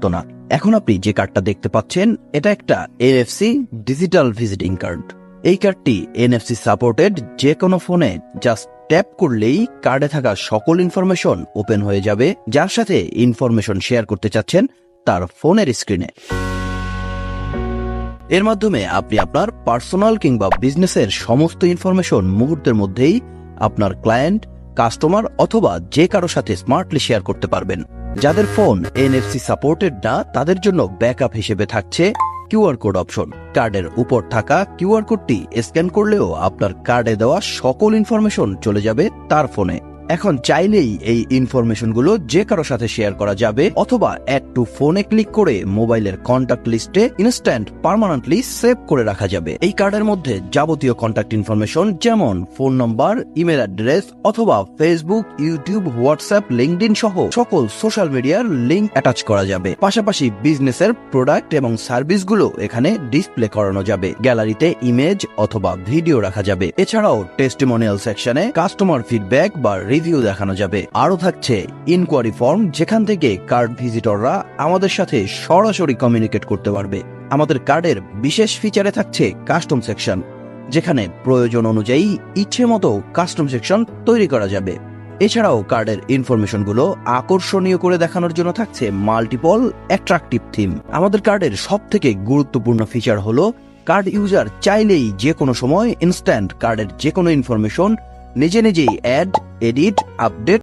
তো না, এখন আপনি যে কার্ডটা দেখতে পাচ্ছেন এটা একটা এনএফসি ডিজিটাল ভিজিটিং কার্ড। এই কার্ডটি এনএফসি সাপোর্টেড। যে কোনো ফোনে জাস্ট ট্যাপ করলেই কার্ডে থাকা সকল ইনফরমেশন ওপেন হয়ে যাবে, যার সাথে ইনফরমেশন শেয়ার করতে চাচ্ছেন তার ফোনের স্ক্রিনে। এর মাধ্যমে আপনি আপনার পার্সোনাল কিংবা বিজনেসের সমস্ত ইনফরমেশন মুহূর্তের মধ্যেই আপনার ক্লায়েন্ট, কাস্টমার অথবা যে কারো সাথে স্মার্টলি শেয়ার করতে পারবেন। যাদের ফোন এনএফসি সাপোর্টেড না, তাদের জন্য ব্যাকআপ হিসেবে থাকছে কিউআর কোড অপশন। কার্ডের উপর থাকা কিউআর কোডটি স্ক্যান করলেও আপনার কার্ডে দেওয়া সকল ইনফরমেশন চলে যাবে তার ফোনে। এখন চাইলেই এই ইনফরমেশনগুলো যে কারো সাথে শেয়ার করা যাবে, অথবা অ্যাড টু ফোনে ক্লিক করে মোবাইলের কন্ট্যাক্ট লিস্টে ইনস্ট্যান্ট পার্মানেন্টলি সেভ করে রাখা যাবে। এই কার্ডের মধ্যে যাবতীয় কন্ট্যাক্ট ইনফরমেশন যেমন ফোন নম্বর, ইমেল অ্যাড্রেস অথবা ফেসবুক, ইউটিউব, হোয়াটসঅ্যাপ, লিঙ্কডইন সহ সকল সোশ্যাল মিডিয়ার লিঙ্ক অ্যাটাচ করা যাবে। পাশাপাশি বিজনেসের প্রোডাক্ট এবং সার্ভিসগুলো এখানে ডিসপ্লে করানো যাবে। গ্যালারিতে ইমেজ অথবা ভিডিও রাখা যাবে। এছাড়াও টেস্টিমোনিয়াল সেকশনে কাস্টমার ফিডব্যাক বা রিভিউ দেখানো যাবে। আরো থাকছে ইনকোয়ারি ফর্ম, যেখান থেকে কার্ড ভিজিটররা আমাদের সাথে সরাসরি কমিউনিকেট করতে পারবে। আমাদের কার্ডের বিশেষ ফিচারে থাকছে কাস্টম সেকশন, যেখানে প্রয়োজন অনুযায়ী ইচ্ছে মতো কাস্টম সেকশন তৈরি করা যাবে। এছাড়াও কার্ডের ইনফরমেশনগুলো আকর্ষণীয় করে দেখানোর জন্য থাকছে মাল্টিপল অ্যাট্রাকটিভ থিম। আমাদের কার্ডের সবথেকে গুরুত্বপূর্ণ ফিচার হলো কার্ড ইউজার চাইলেই যে কোনো সময় ইনস্ট্যান্ট কার্ডের যে কোনো ইনফরমেশন নিজে নিজেই অ্যাড, এডিট, আপডেট